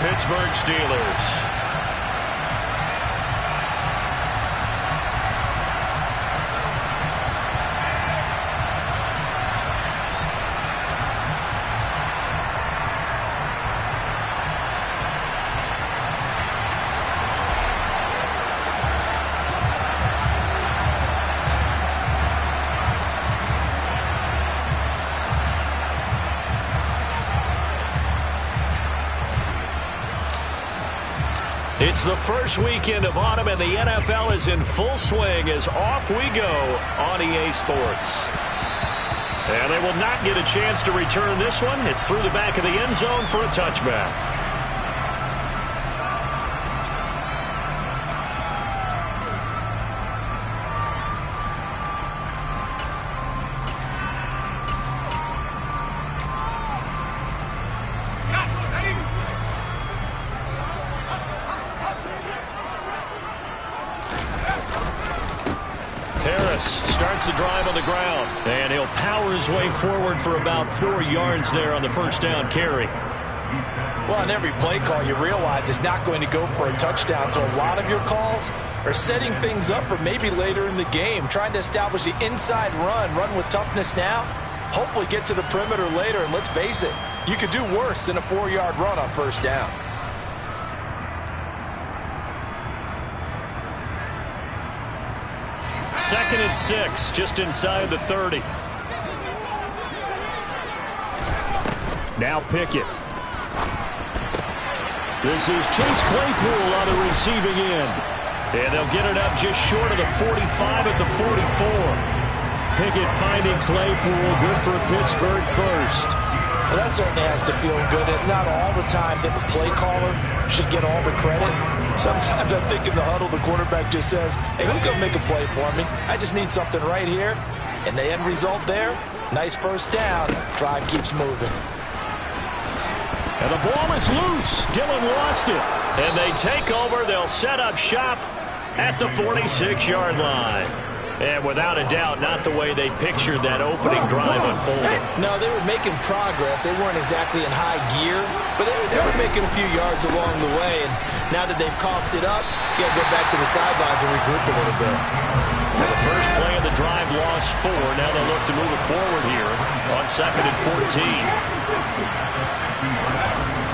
Pittsburgh Steelers. It's the first weekend of autumn, and the NFL is in full swing as off we go on EA Sports. And they will not get a chance to return this one. It's through the back of the end zone for a touchback. Starts the drive on the ground, and he'll power his way forward for about 4 yards there on the first down carry. Well, on every play call, you realize it's not going to go for a touchdown, so a lot of your calls are setting things up for maybe later in the game, trying to establish the inside run with toughness now, hopefully get to the perimeter later, and let's face it, you could do worse than a 4-yard run on first down. Second and 6, just inside the 30. Now Pickett. This is Chase Claypool on the receiving end. And they'll get it up just short of the 45 at the 44. Pickett finding Claypool, good for Pittsburgh first. Well, that certainly has to feel good. It's not all the time that the play caller should get all the credit. Sometimes I think in the huddle, the quarterback just says, hey, who's going to make a play for me? I just need something right here. And the end result there, nice first down. Drive keeps moving. And the ball is loose. Dillon lost it. And they take over. They'll set up shop at the 46-yard line. And without a doubt, not the way they pictured that opening drive unfolding. No, they were making progress. They weren't exactly in high gear, but they were making a few yards along the way. And now that they've coughed it up, you got to go back to the sidelines and regroup a little bit. And the first play of the drive lost 4. Now they'll look to move it forward here on 2nd and 14.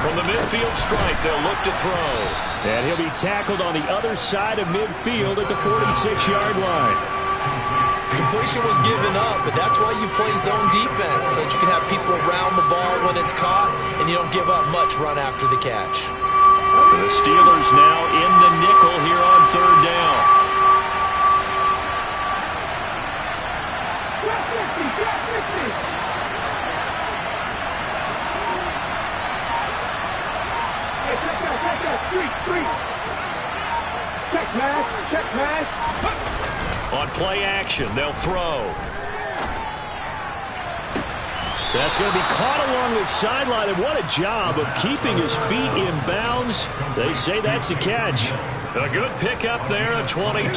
From the midfield stripe, they'll look to throw. And he'll be tackled on the other side of midfield at the 46-yard line. Completion was given up, but that's why you play zone defense, so that you can have people around the ball when it's caught, and you don't give up much run after the catch. The Steelers now in the nickel here on 3rd down. Check man. On play action, they'll throw. That's going to be caught along the sideline, and what a job of keeping his feet in bounds. They say that's a catch. A good pickup there at 22.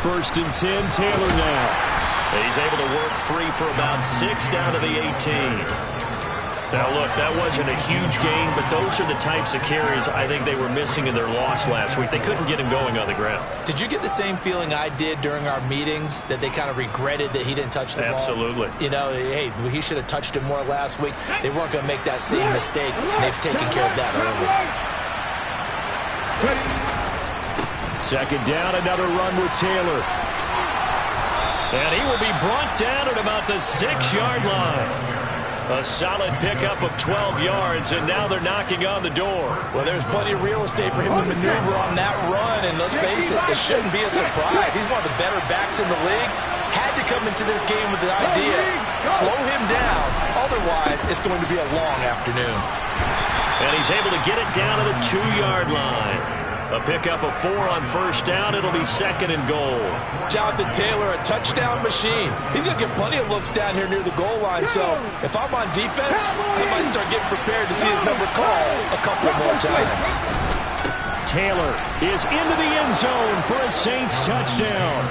First and 10, Taylor now. He's able to work free for about 6 down to the 18. Now, look, that wasn't a huge gain, but those are the types of carries I think they were missing in their loss last week. They couldn't get him going on the ground. Did you get the same feeling I did during our meetings, that they kind of regretted that he didn't touch the ball? Absolutely. You know, hey, he should have touched it more last week. They weren't going to make that same mistake, and they've taken care of that early. Second down, another run with Taylor. And he will be brought down at about the 6-yard line. A solid pickup of 12 yards, and now they're knocking on the door. Well, there's plenty of real estate for him to maneuver on that run, and let's face it, it shouldn't be a surprise. He's one of the better backs in the league. Had to come into this game with the idea, slow him down, otherwise it's going to be a long afternoon. And he's able to get it down to the 2-yard line. A pickup of 4 on first down. It'll be 2nd and goal. Jonathan Taylor, a touchdown machine. He's going to get plenty of looks down here near the goal line. So if I'm on defense, I might start getting prepared to see his number called a couple more times. Taylor is into the end zone for a Saints touchdown.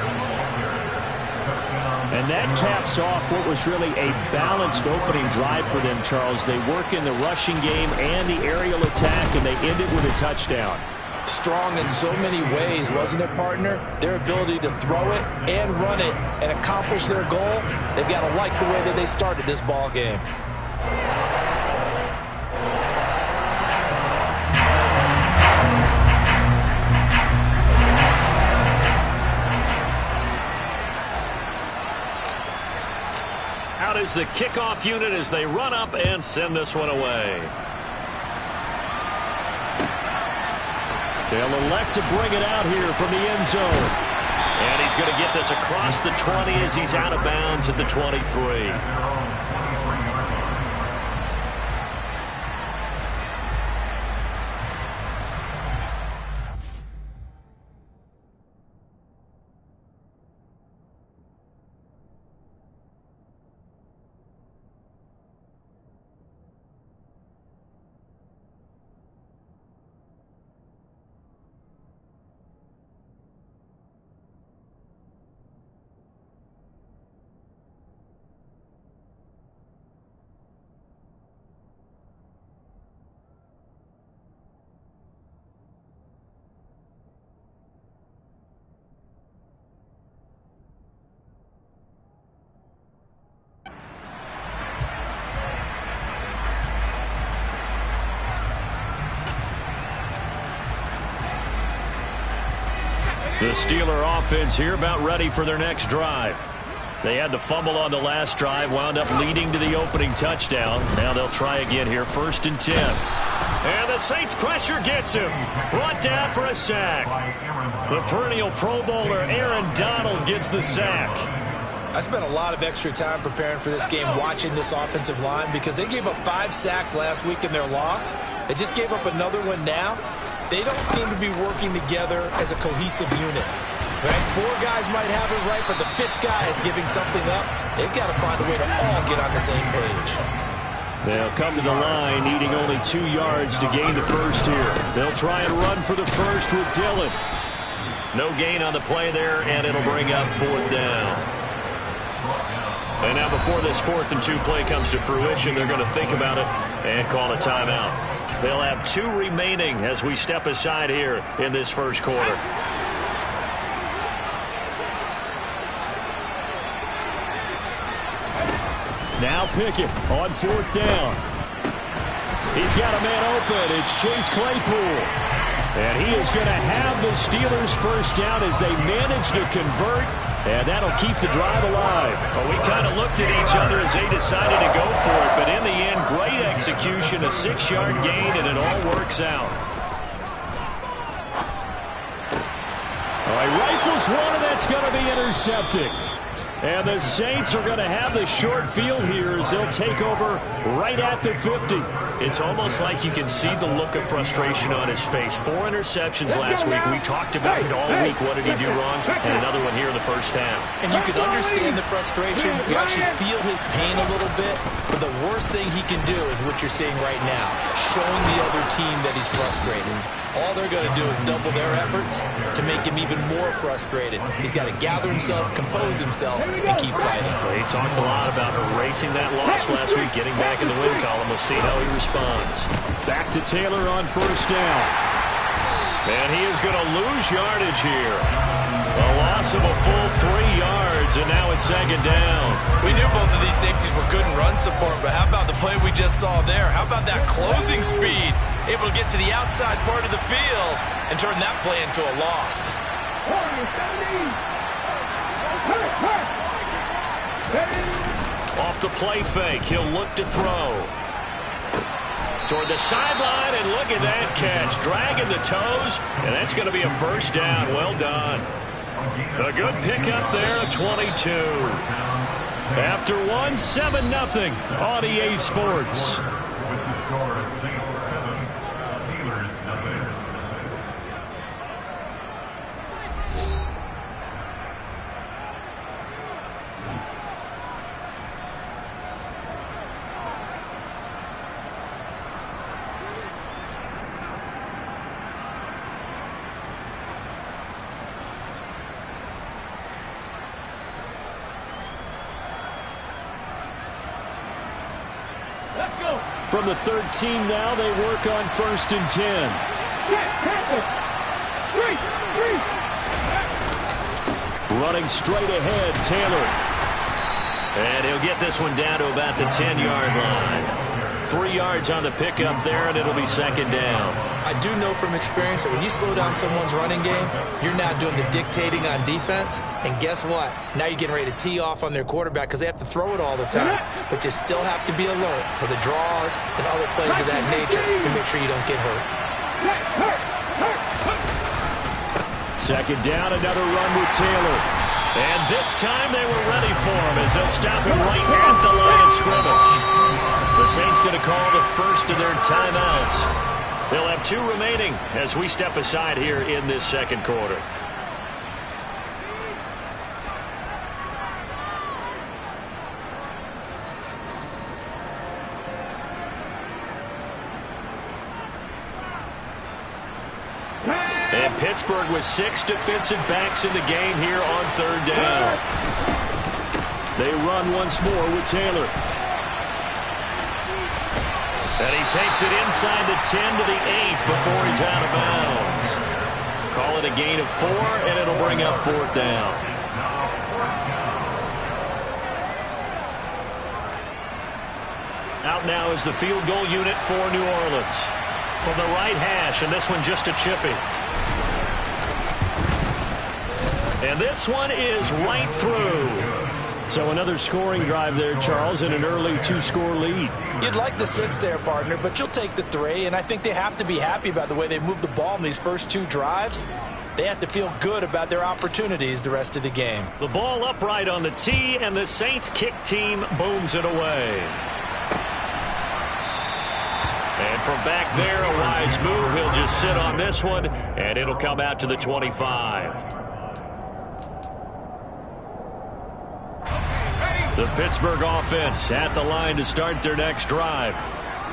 And that caps off what was really a balanced opening drive for them, Charles. They work in the rushing game and the aerial attack, and they end it with a touchdown. Strong in so many ways, wasn't it, partner? Their ability to throw it and run it and accomplish their goal, they've got to like the way that they started this ball game. Out is the kickoff unit as they run up and send this one away. They'll elect to bring it out here from the end zone. And he's going to get this across the 20 as he's out of bounds at the 23. The Steeler offense here about ready for their next drive. They had the fumble on the last drive, wound up leading to the opening touchdown. Now they'll try again here, 1st and 10. And the Saints pressure gets him. Brought down for a sack. The perennial Pro Bowler Aaron Donald gets the sack. I spent a lot of extra time preparing for this game watching this offensive line because they gave up 5 sacks last week in their loss. They just gave up another one now. They don't seem to be working together as a cohesive unit. Right? 4 guys might have it right, but the 5th guy is giving something up. They've got to find a way to all get on the same page. They'll come to the line needing only 2 yards to gain the first here. They'll try and run for the first with Dillon. No gain on the play there, and it'll bring up 4th down. And now before this 4th and 2 play comes to fruition, they're going to think about it and call a timeout. They'll have 2 remaining as we step aside here in this first quarter. Now Pickett on 4th down. He's got a man open. It's Chase Claypool. And he is going to have the Steelers first down as they manage to convert. And that'll keep the drive alive. Well, we kind of looked at each other as they decided to go for it. But in the end, great execution, a 6-yard gain, and it all works out. All right, rifles one, and that's going to be intercepted. And the Saints are going to have the short field here as they'll take over right at the 50. It's almost like you can see the look of frustration on his face. 4 interceptions last week. We talked about it all week. What did he do wrong? And another one here in the first half. And you can understand the frustration. You actually feel his pain a little bit. But the worst thing he can do is what you're seeing right now, showing the other team that he's frustrated. All they're going to do is double their efforts to make him even more frustrated. He's got to gather himself, compose himself, and keep fighting. Well, he talked a lot about erasing that loss last week, getting back in the win column. We'll see how he responds. Back to Taylor on 1st down. And he is going to lose yardage here. A loss of a full 3 yards, and now it's 2nd down. We knew both of these safeties were good in run support, but how about the play we just saw there? How about that closing speed? Able to get to the outside part of the field and turn that play into a loss. Off the play fake, he'll look to throw. Toward the sideline, and look at that catch. Dragging the toes, and that's going to be a first down. Well done. A good pickup there, a 22. After 1, 7-0 on EA Sports. From the 13 now, they work on 1st and 10. Running straight ahead, Taylor. And he'll get this one down to about the 10-yard line. 3 yards on the pickup there, and it'll be 2nd down. I do know from experience that when you slow down someone's running game, you're now doing the dictating on defense. And guess what? Now you're getting ready to tee off on their quarterback because they have to throw it all the time. But you still have to be alert for the draws and other plays of that nature to make sure you don't get hurt. 2nd down, another run with Taylor. And this time they were ready for him as they'll stop him right at the line of scrimmage. The Saints going to call the first of their timeouts. They'll have 2 remaining as we step aside here in this 2nd quarter. And Pittsburgh with 6 defensive backs in the game here on 3rd down. They run once more with Taylor. And he takes it inside the 10 to the 8 before he's out of bounds. Call it a gain of 4, and it'll bring up 4th down. Out now is the field goal unit for New Orleans. From the right hash, and this one just a chippy. And this one is right through. So another scoring drive there, Charles, and an early 2-score lead. You'd like the 6 there, partner, but you'll take the 3, and I think they have to be happy about the way they moved the ball in these first 2 drives. They have to feel good about their opportunities the rest of the game. The ball upright on the tee, and the Saints kick team booms it away. And from back there, a wise move. He'll just sit on this one, and it'll come out to the 25. The Pittsburgh offense at the line to start their next drive.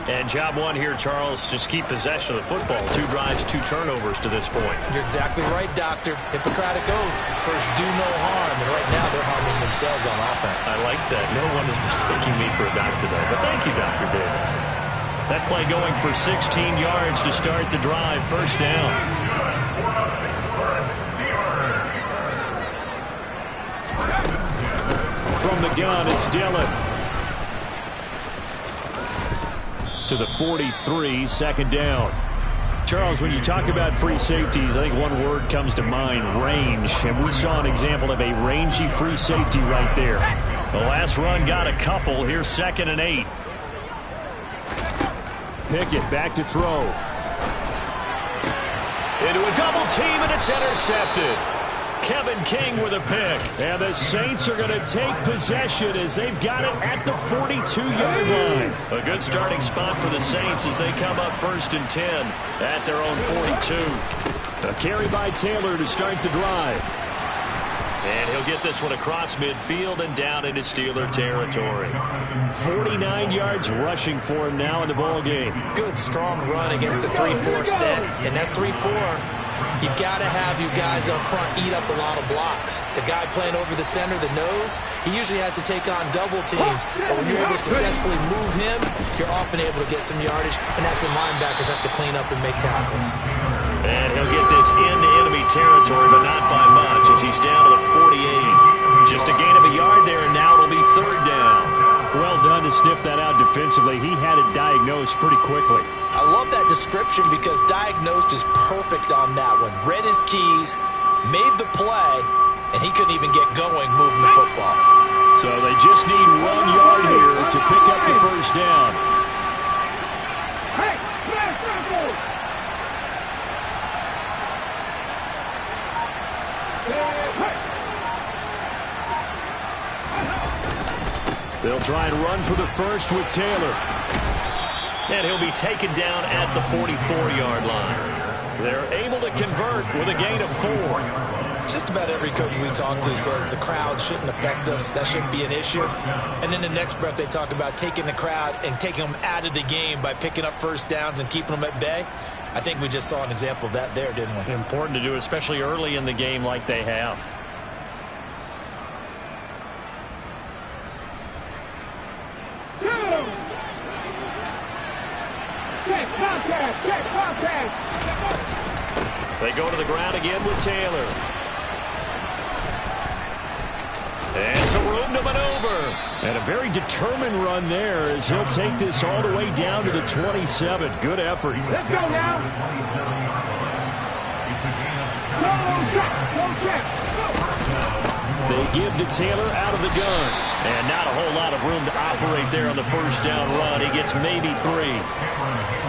And job 1 here, Charles, just keep possession of the football. 2 drives, 2 turnovers to this point. You're exactly right, Doctor. Hippocratic oath. First, do no harm. And right now, they're harming themselves on offense. I like that. No one is mistaking me for a doctor, though. But thank you, Dr. Davis. That play going for 16 yards to start the drive. 1st down. From the gun, it's Dillon. To the 43, 2nd down. Charles, when you talk about free safeties, I think one word comes to mind, range. And we saw an example of a rangy free safety right there. The last run got a couple. Here's 2nd and 8. Pickett back to throw. Into a double team, and it's intercepted. Kevin King with a pick. And the Saints are going to take possession as they've got it at the 42-yard line. A good starting spot for the Saints as they come up 1st and 10 at their own 42. A carry by Taylor to start the drive. And he'll get this one across midfield and down into Steeler territory. 49 yards rushing for him now in the ball game. Good, strong run against the 3-4 set. And that 3-4, you got to have you guys up front eat up a lot of blocks. The guy playing over the center, the nose, he usually has to take on double teams. But when you're able to successfully move him, you're often able to get some yardage. And that's when linebackers have to clean up and make tackles. And he'll get this into enemy territory, but not by much as he's down to the 48. Just a gain of a yard there, and now it'll be 3rd down. Well done to sniff that out defensively. He had it diagnosed pretty quickly. I love that description because diagnosed is perfect on that one. Read his keys, made the play, and he couldn't even get going moving the football. So they just need 1 yard here to pick up the 1st down. They'll try and run for the first with Taylor. And he'll be taken down at the 44-yard line. They're able to convert with a gain of 4. Just about every coach we talk to says the crowd shouldn't affect us. That shouldn't be an issue. And in the next breath, they talk about taking the crowd and taking them out of the game by picking up 1st downs and keeping them at bay. I think we just saw an example of that there, didn't we? Important to do, especially early in the game like they have. They go to the ground again with Taylor. And some room to maneuver. And a very determined run there as he'll take this all the way down to the 27. Good effort. Let's go now. They give to Taylor out of the gun. And not a whole lot of room to operate there on the first down run. He gets maybe 3.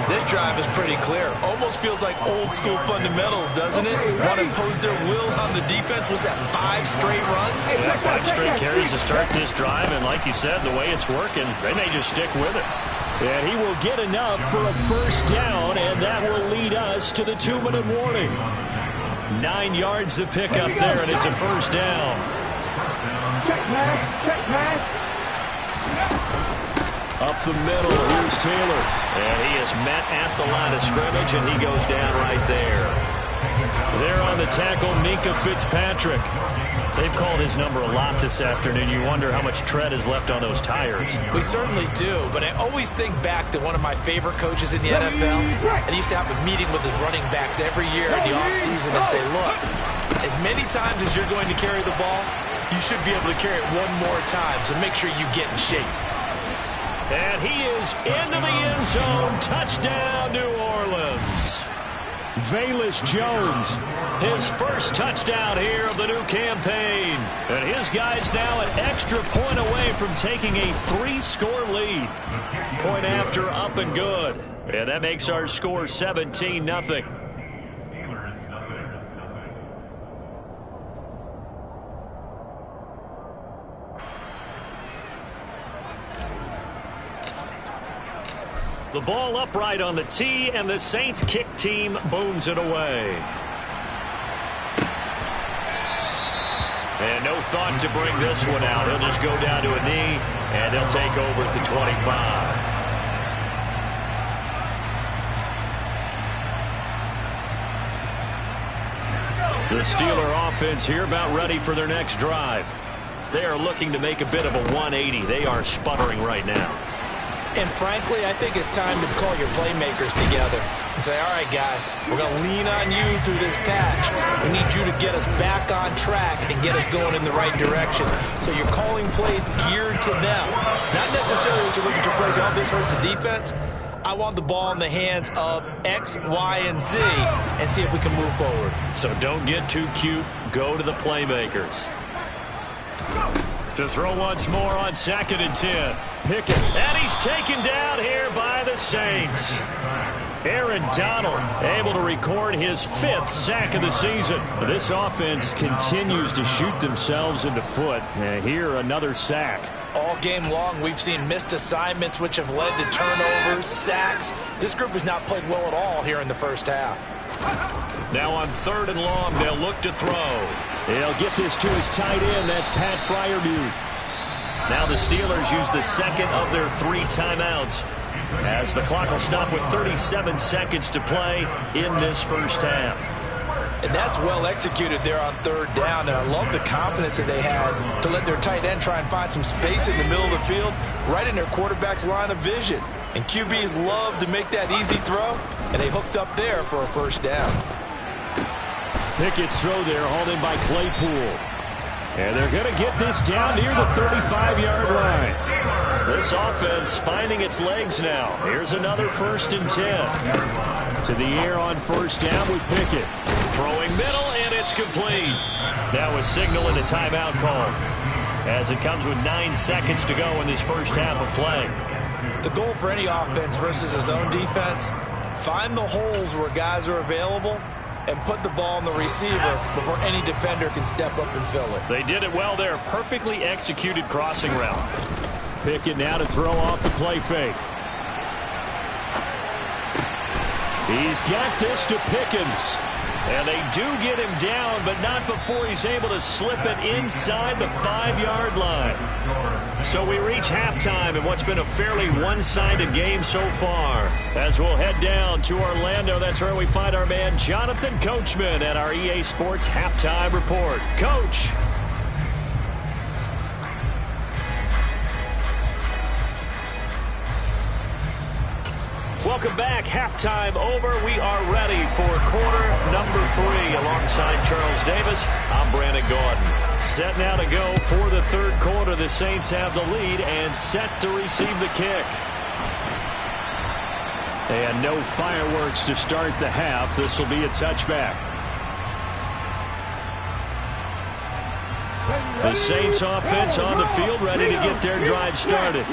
This drive is pretty clear. Almost feels like old school fundamentals, doesn't it? Want to impose their will on the defense. Was that 5 straight runs? Yeah, 5 straight carries to start this drive. And like you said, the way it's working, they may just stick with it. And he will get enough for a first down, and that will lead us to the 2-minute warning. 9 yards to pick up there, and it's a first down. Check man. Up the middle, here's Taylor. And he is met at the line of scrimmage, and he goes down right there. There on the tackle, Minkah Fitzpatrick. They've called his number a lot this afternoon. You wonder how much tread is left on those tires. We certainly do, but I always think back to one of my favorite coaches in the NFL. And he used to have a meeting with his running backs every year in the offseason and say, look, as many times as you're going to carry the ball, you should be able to carry it one more time, so make sure you get in shape. And he is into the end zone. Touchdown, New Orleans. Velus Jones, his first touchdown here of the new campaign. And his guys now an extra point away from taking a 3-score lead. Point after, up and good. And that makes our score 17-0. The ball upright on the tee, and the Saints kick team booms it away. And no thought to bring this one out. He'll just go down to a knee, and he'll take over at the 25. The Steeler offense here about ready for their next drive. They are looking to make a bit of a 180. They are sputtering right now. And frankly, I think it's time to call your playmakers together and say, all right, guys, we're going to lean on you through this patch. We need you to get us back on track and get us going in the right direction. So you're calling plays geared to them. Not necessarily to look at your plays, oh, this hurts the defense. I want the ball in the hands of X, Y, and Z and see if we can move forward. So don't get too cute. Go to the playmakers. To throw once more on 2nd and 10. Pickett. And he's taken down here by the Saints. Aaron Donald able to record his 5th sack of the season. This offense continues to shoot themselves in the foot. And here another sack. All game long, we've seen missed assignments which have led to turnovers, sacks. This group has not played well at all here in the first half. Now on 3rd and long, they'll look to throw. He'll get this to his tight end. That's Pat Freiermuth. Now the Steelers use the second of their 3 timeouts as the clock will stop with 37 seconds to play in this first half. And that's well executed there on 3rd down. And I love the confidence that they had to let their tight end try and find some space in the middle of the field, right in their quarterback's line of vision. And QBs love to make that easy throw, and they hooked up there for a first down. Pickett's throw there, hauled in by Claypool. And they're going to get this down near the 35-yard line. This offense finding its legs now. Here's another 1st and 10. To the air on 1st down with Pickett. Throwing middle, and it's complete. That was signaling a timeout call, as it comes with 9 seconds to go in this first half of play. The goal for any offense versus his own defense, find the holes where guys are available and put the ball on the receiver before any defender can step up and fill it. They did it well there. Perfectly executed crossing route. Pickett now to throw off the play fake. He's got this to Pickens. And they do get him down, but not before he's able to slip it inside the 5-yard line. So we reach halftime in what's been a fairly one-sided game so far. As we'll head down to Orlando, that's where we find our man Jonathan Coachman at our EA Sports Halftime Report. Coach. Welcome back. Halftime over. We are ready for quarter number 3. Alongside Charles Davis, I'm Brandon Gaudin. Set now to go for the third quarter. The Saints have the lead and set to receive the kick. And no fireworks to start the half. This will be a touchback. The Saints offense on the field, ready to get their drive started.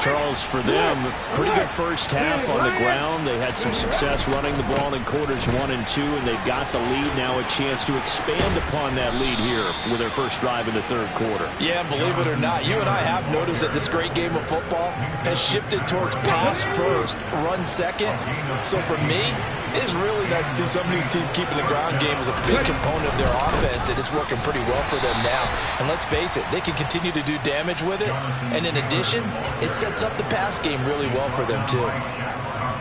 Charles, for them, pretty good first half on the ground. They had some success running the ball in quarters 1 and 2, and they've got the lead now, a chance to expand upon that lead here with their first drive in the third quarter. Yeah, believe it or not, you and I have noticed that this great game of football has shifted towards pass first, run second. So for me, it's really nice to see some of these teams keeping the ground game as a big component of their offense, and it's working pretty well for them now. And let's face it, they can continue to do damage with it. And in addition, it sets up the pass game really well for them, too.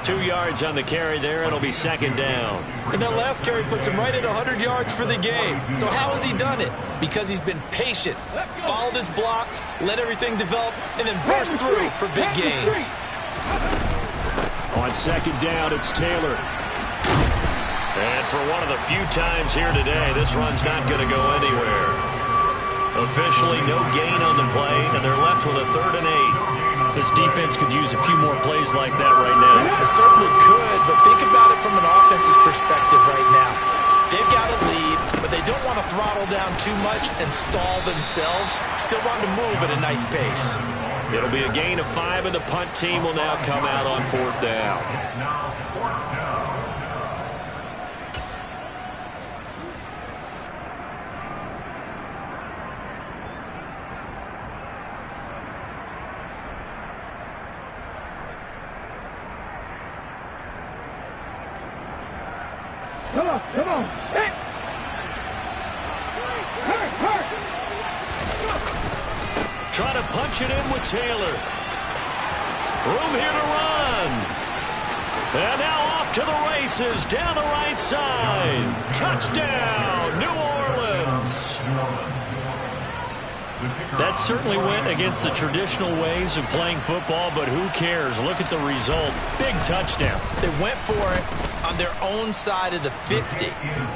2 yards on the carry there. It'll be second down. And that last carry puts him right at 100 yards for the game. So how has he done it? Because he's been patient, followed his blocks, let everything develop, and then burst through for big gains. On second down, it's Taylor. And for one of the few times here today, this run's not going to go anywhere. Officially no gain on the play, and they're left with a 3rd and 8. This defense could use a few more plays like that right now. It certainly could, but think about it from an offense's perspective right now. They've got a lead, but they don't want to throttle down too much and stall themselves. Still want to move at a nice pace. It'll be a gain of 5, and the punt team will now come out on 4th down. Come on. Hey. Hurt. Trying to punch it in with Taylor. Room here to run. And now off to the races down the right side. Touchdown, New Orleans. That certainly went against the traditional ways of playing football, but who cares? Look at the result. Big touchdown. They went for it on their own side of the 50.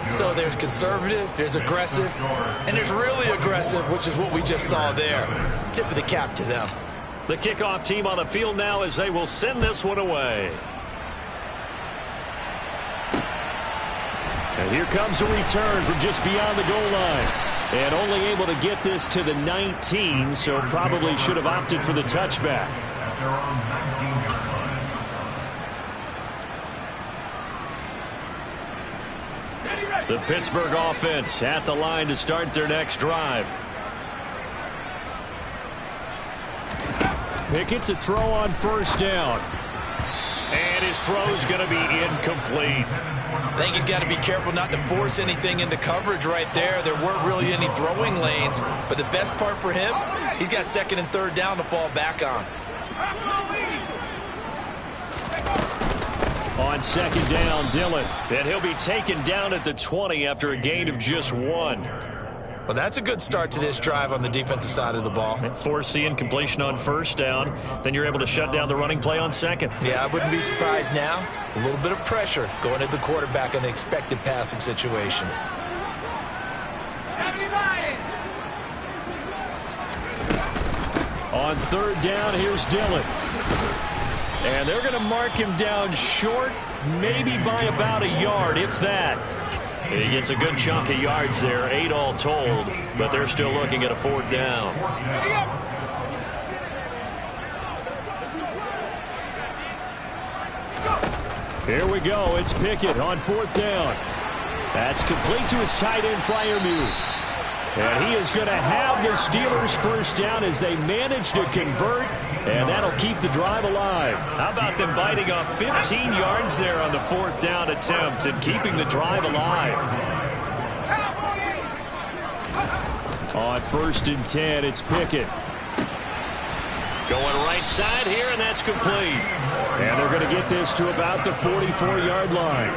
So there's conservative, there's aggressive, and there's really aggressive, which is what we just saw there. Tip of the cap to them. The kickoff team on the field now as they will send this one away. And here comes a return from just beyond the goal line. And only able to get this to the 19, so probably should have opted for the touchback. The Pittsburgh offense at the line to start their next drive. Pickett to throw on first down. And his throw's going to be incomplete. I think he's got to be careful not to force anything into coverage right there. There weren't really any throwing lanes, but the best part for him, he's got 2nd and 3rd down to fall back on. On second down, Dillon. And he'll be taken down at the 20 after a gain of just 1. Well, that's a good start to this drive on the defensive side of the ball. Force the incompletion on first down. Then you're able to shut down the running play on second. Yeah, I wouldn't be surprised now. A little bit of pressure going at the quarterback in an expected passing situation. On 3rd down, here's Dillon. And they're going to mark him down short, maybe by about a yard, if that. He gets a good chunk of yards there, 8 all told, but they're still looking at a 4th down. Here we go. It's Pickett on 4th down. That's complete to his tight end flyer move. And he is going to have the Steelers first down as they manage to convert, and that'll keep the drive alive. How about them biting off 15 yards there on the 4th down attempt and keeping the drive alive? On 1st and 10, it's Pickett. Going right side here, and that's complete. And they're going to get this to about the 44-yard line.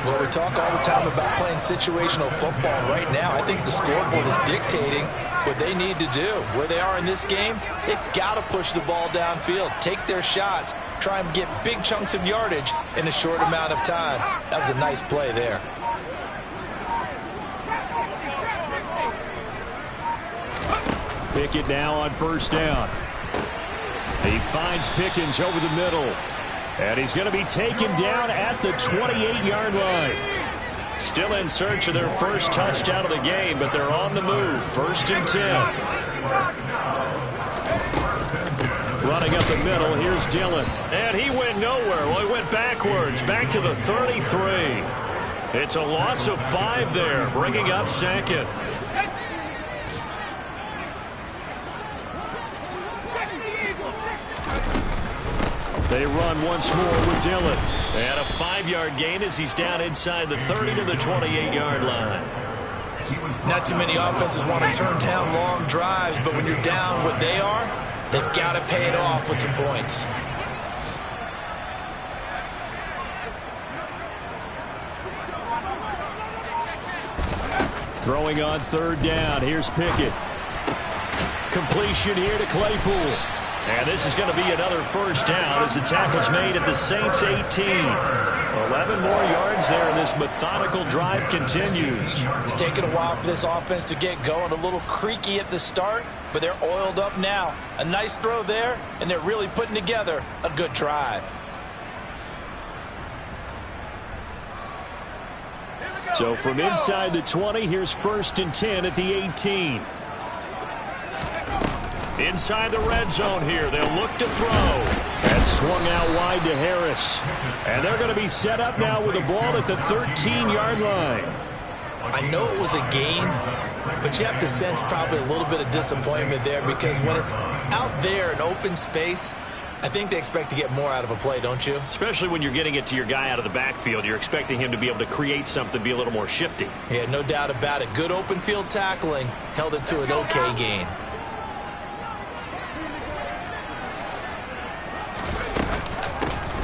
Well, we talk all the time about playing situational football. Right now, I think the scoreboard is dictating what they need to do. Where they are in this game, they've got to push the ball downfield, take their shots, try and get big chunks of yardage in a short amount of time. That was a nice play there. Pickett now on first down. He finds Pickens over the middle. And he's going to be taken down at the 28-yard line. Still in search of their first touchdown of the game, but they're on the move. 1st and 10. Running up the middle, here's Dillon. And he went nowhere. Well, he went backwards, back to the 33. It's a loss of 5 there, bringing up 2nd. They run once more with Dillon. And a 5-yard gain as he's down inside the 30 to the 28-yard line. Not too many offenses want to turn down long drives, but when you're down what they are, they've got to pay it off with some points. Throwing on 3rd down. Here's Pickett. Completion here to Claypool. And this is going to be another first down as the tackle's made at the Saints 18. 11 more yards there, and this methodical drive continues. It's taken a while for this offense to get going. A little creaky at the start, but they're oiled up now. A nice throw there, and they're really putting together a good drive. So from inside the 20, here's 1st and 10 at the 18. Inside the red zone here. They'll look to throw. That's swung out wide to Harris. And they're going to be set up now with the ball at the 13-yard line. I know it was a gain, but you have to sense probably a little bit of disappointment there because when it's out there in open space, I think they expect to get more out of a play, don't you? Especially when you're getting it to your guy out of the backfield. You're expecting him to be able to create something, be a little more shifty. Yeah, no doubt about it. Good open field tackling held it to an okay gain.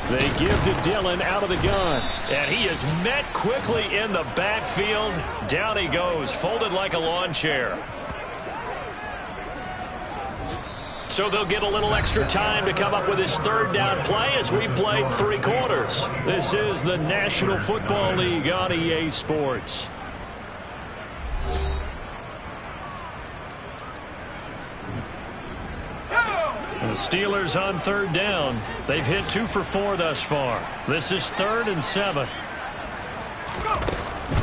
They give to Dillon out of the gun. And he is met quickly in the backfield. Down he goes, folded like a lawn chair. So they'll get a little extra time to come up with his 3rd down play as we played 3 quarters. This is the National Football League on EA Sports. The Steelers on 3rd down. They've hit 2 for 4 thus far. This is 3rd and 7.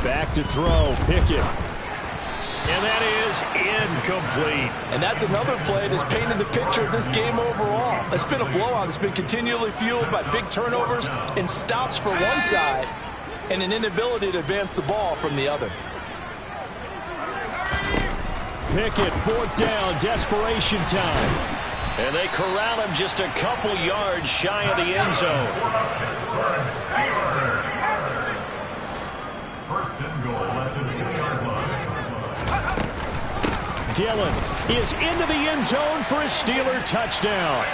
Back to throw, Pickett. And that is incomplete. And that's another play that's painted the picture of this game overall. It's been a blowout. It's been continually fueled by big turnovers and stops for one side and an inability to advance the ball from the other. Pickett, 4th down, desperation time. And they corral him just a couple yards shy of the end zone. Dillon is into the end zone for a Steeler touchdown.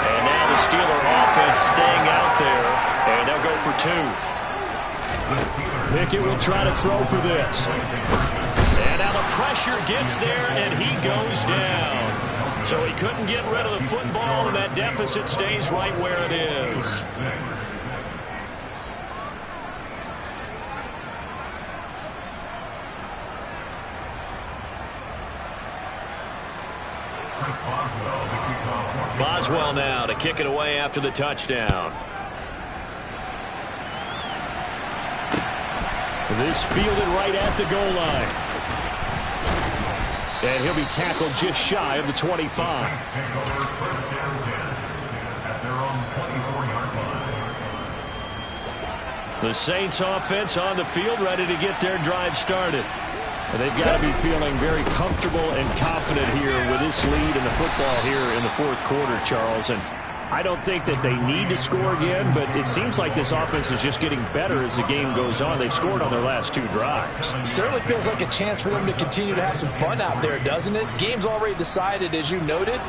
And now the Steeler offense staying out there, and they'll go for 2. Pickett will try to throw for this. And now the pressure gets there, and he goes down. So he couldn't get rid of the football, and that deficit stays right where it is. Boswell now to kick it away after the touchdown. This fielded right at the goal line. And he'll be tackled just shy of the 25. The Saints offense on the field ready to get their drive started. And they've got to be feeling very comfortable and confident here with this lead in the football here in the 4th quarter, Charles. And I don't think that they need to score again, but it seems like this offense is just getting better as the game goes on. They've scored on their last 2 drives. It certainly feels like a chance for them to continue to have some fun out there, doesn't it? Game's already decided, as you noted,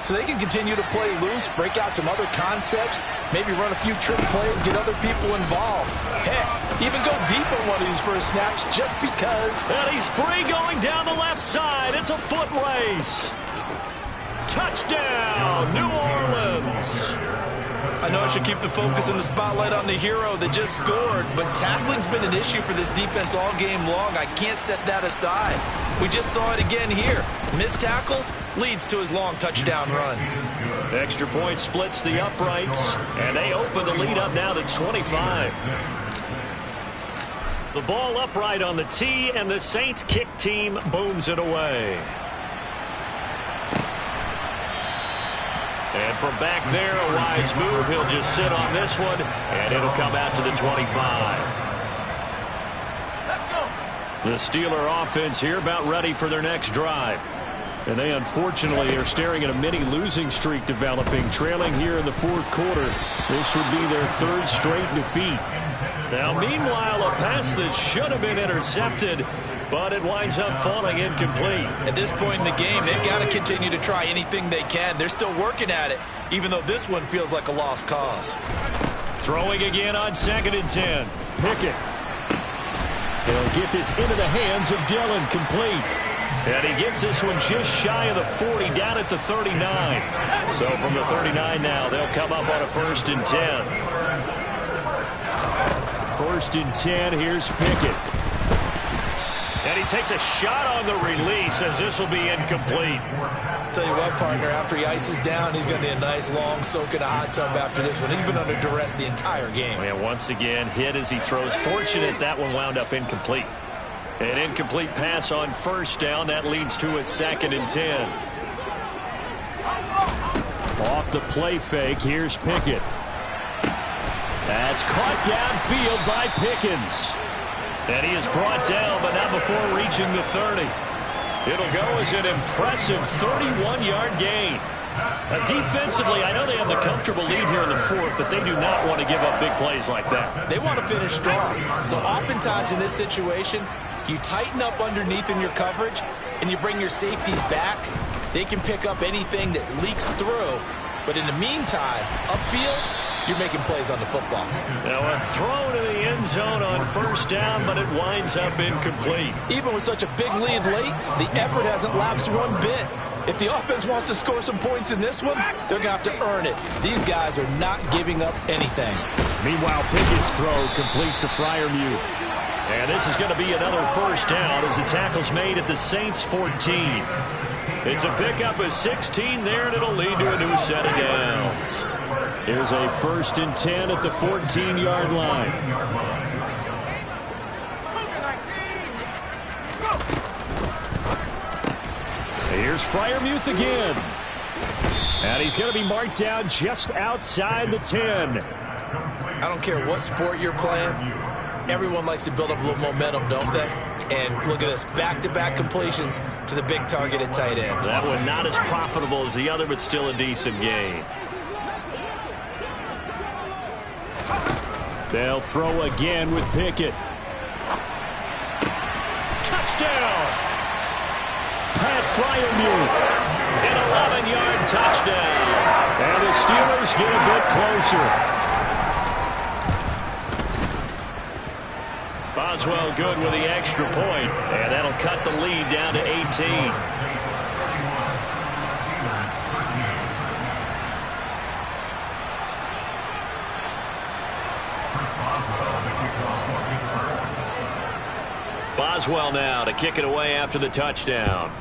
so they can continue to play loose, break out some other concepts, maybe run a few trick plays, get other people involved. Heck, even go deep on one of these first snaps just because. And he's free going down the left side, and It's a foot race. Touchdown, New Orleans. I know I should keep the focus and the spotlight on the hero that just scored, but tackling's been an issue for this defense all game long. I can't set that aside. We just saw it again here. Missed tackles leads to his long touchdown run. Extra point splits the uprights, and they open the lead up now to 25. The ball upright on the tee, and the Saints kick team booms it away. And from back there, a wise move. He'll just sit on this one, and it'll come out to the 25. Let's go. The Steeler offense here about ready for their next drive. And they unfortunately are staring at a mini losing streak developing, trailing here in the fourth quarter. This would be their third straight defeat. Now, meanwhile, a pass that should have been intercepted, but it winds up falling incomplete. At this point in the game, they've got to continue to try anything they can. They're still working at it, even though this one feels like a lost cause. Throwing again on 2nd and 10. Pickett. He'll get this into the hands of Dillon, complete. And he gets this one just shy of the 40, down at the 39. So from the 39 now, they'll come up on a 1st and 10. 1st and 10, here's Pickett. And he takes a shot on the release as this will be incomplete. Tell you what, partner, after he ices down, he's going to need a nice long soak in a hot tub after this one. He's been under duress the entire game. And once again, hit as he throws. Fortunate that one wound up incomplete. An incomplete pass on 1st down. That leads to a 2nd and 10. Off the play fake, here's Pickett. That's caught downfield by Pickens. And he is brought down, but not before reaching the 30. It'll go as an impressive 31-yard gain. Defensively, I know they have the comfortable lead here in the fourth, but they do not want to give up big plays like that. They want to finish strong. So oftentimes in this situation, you tighten up underneath in your coverage, and you bring your safeties back. They can pick up anything that leaks through. But in the meantime, upfield, you're making plays on the football. Now a throw to the end zone on 1st down, but it winds up incomplete. Even with such a big lead late, the effort hasn't lapsed one bit. If the offense wants to score some points in this one, they're going to have to earn it. These guys are not giving up anything. Meanwhile, Pickett's throw complete to Freiermuth. And this is going to be another 1st down as the tackle's made at the Saints 14. It's a pickup of 16 there, and it'll lead to a new set of downs. Here's a 1st and 10 at the 14-yard line. Here's Freiermuth again. And he's going to be marked down just outside the 10. I don't care what sport you're playing. Everyone likes to build up a little momentum, don't they? And look at this, back-to-back completions to the big target at tight end. That one not as profitable as the other, but still a decent gain. They'll throw again with Pickett. Touchdown! Pat Freiermuth. An 11-yard touchdown. And the Steelers get a bit closer. Boswell good with the extra point, and that'll cut the lead down to 18. Boswell now to kick it away after the touchdown.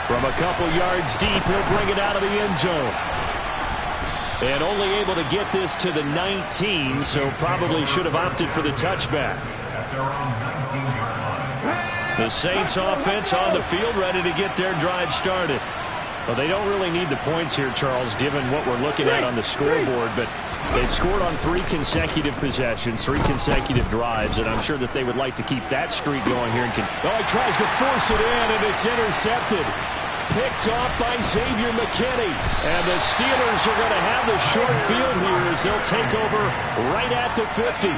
From a couple yards deep, he'll bring it out of the end zone. And only able to get this to the 19, so probably should have opted for the touchback. The Saints offense on the field, ready to get their drive started. Well, they don't really need the points here, Charles, given what we're looking at on the scoreboard, but they've scored on 3 consecutive possessions, 3 consecutive drives, and I'm sure that they would like to keep that streak going here. Oh, he tries to force it in, and it's intercepted. Picked off by Xavier McKinney. And the Steelers are going to have the short field here as they'll take over right at the 50.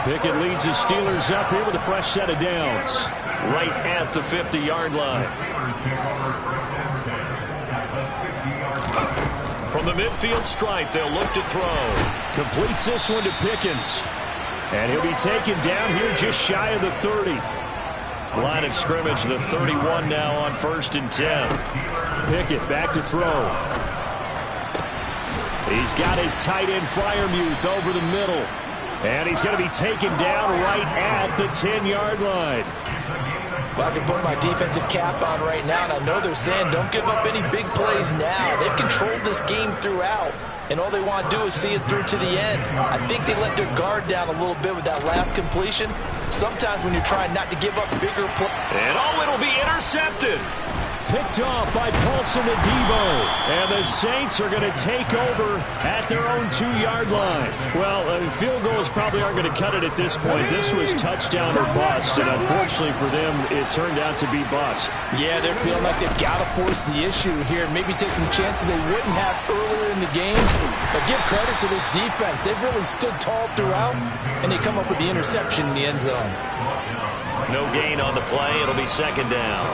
Pickett leads the Steelers up here with a fresh set of downs. Right at the 50-yard line. From the midfield stripe, they'll look to throw. Completes this one to Pickens. And he'll be taken down here just shy of the 30. Line of scrimmage, the 31 now on 1st and 10. Pickett back to throw. He's got his tight end Freiermuth over the middle. And he's going to be taken down right at the 10-yard line. Well, I can put my defensive cap on right now, and I know they're saying don't give up any big plays now. They've controlled this game throughout, and all they want to do is see it through to the end. I think they let their guard down a little bit with that last completion. Sometimes when you're trying not to give up bigger plays. And it'll be intercepted. Picked off by Paulson Adebo. And the Saints are going to take over at their own 2-yard line. Well, field goals probably aren't going to cut it at this point. This was touchdown or bust, and unfortunately for them, it turned out to be bust. Yeah, they're feeling like they've got to force the issue here. Maybe take some chances they wouldn't have earlier in the game. But give credit to this defense. They've really stood tall throughout, and they come up with the interception in the end zone. No gain on the play. It'll be 2nd down.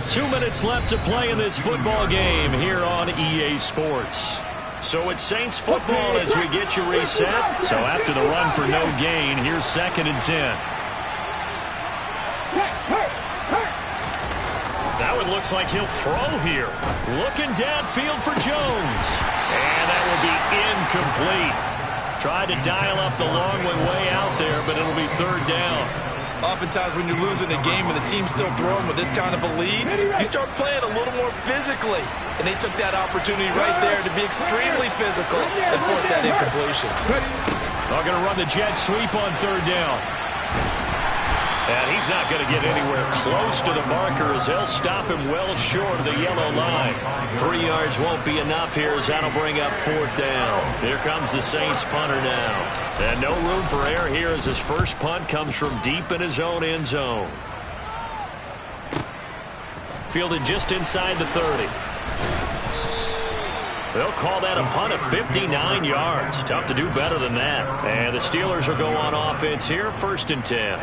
2 minutes left to play in this football game here on EA Sports. So it's Saints football as we get you reset. So after the run for no gain, here's 2nd and 10. That one looks like he'll throw here. Looking downfield for Jones. And that will be incomplete. Tried to dial up the long one way out there, but it'll be 3rd down. Oftentimes when you're losing a game and the team's still throwing with this kind of a lead, you start playing a little more physically. And they took that opportunity right there to be extremely physical and force that incompletion. They're going to run the jet sweep on 3rd down. And he's not going to get anywhere close to the marker as they'll stop him well short of the yellow line. 3 yards won't be enough here as that'll bring up 4th down. Here comes the Saints punter now. And no room for error here as his first punt comes from deep in his own end zone. Fielded just inside the 30. They'll call that a punt of 59 yards. Tough to do better than that. And the Steelers will go on offense here, 1st and 10.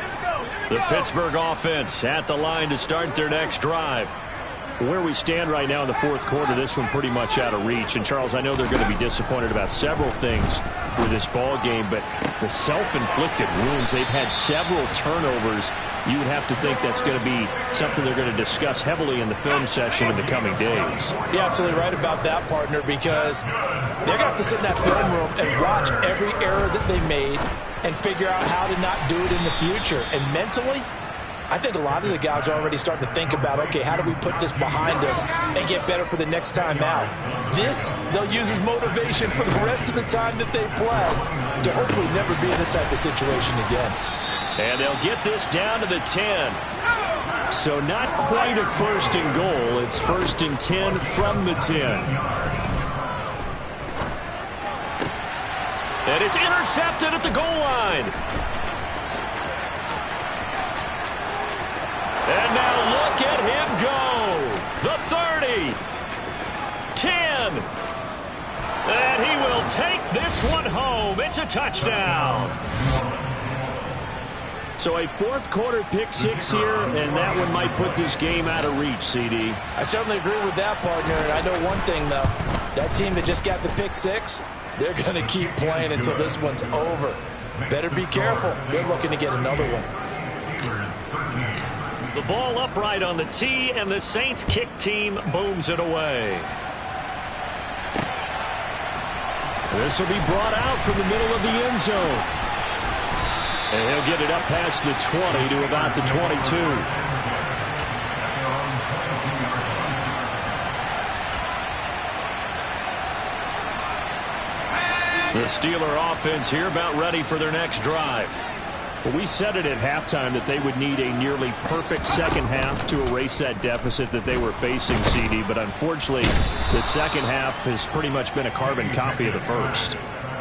The Pittsburgh offense at the line to start their next drive. Where we stand right now in the 4th quarter, this one pretty much out of reach. And, Charles, I know they're going to be disappointed about several things with this ball game, but the self-inflicted wounds, they've had several turnovers. You would have to think that's going to be something they're going to discuss heavily in the film session in the coming days. You're absolutely right about that, partner, because they're going to have to sit in that film room and watch every error that they made and figure out how to not do it in the future. And mentally, I think a lot of the guys are already starting to think about, okay, how do we put this behind us and get better for the next time out? This, they'll use as motivation for the rest of the time that they play to hopefully never be in this type of situation again. And they'll get this down to the 10. So not quite a 1st and goal. It's 1st and 10 from the 10. And it's intercepted at the goal line. And now look at him go. The 30. 10. And he will take this one home. It's a touchdown. So a 4th quarter pick 6 here, and that one might put this game out of reach, CD. I certainly agree with that, partner. And I know one thing, though. That team that just got the pick 6, they're going to keep playing until this one's over. Better be careful. They're looking to get another one. The ball upright on the tee, and the Saints kick team booms it away. This will be brought out from the middle of the end zone. And he'll get it up past the 20 to about the 22. The Steeler offense here about ready for their next drive. Well, we said it at halftime that they would need a nearly perfect second half to erase that deficit that they were facing, CD. But unfortunately, the second half has pretty much been a carbon copy of the first.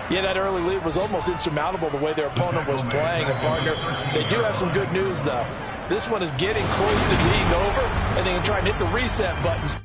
Yeah, that early lead was almost insurmountable the way their opponent was playing. And, partner, they do have some good news, though. This one is getting close to being over, and they can try and hit the reset buttons.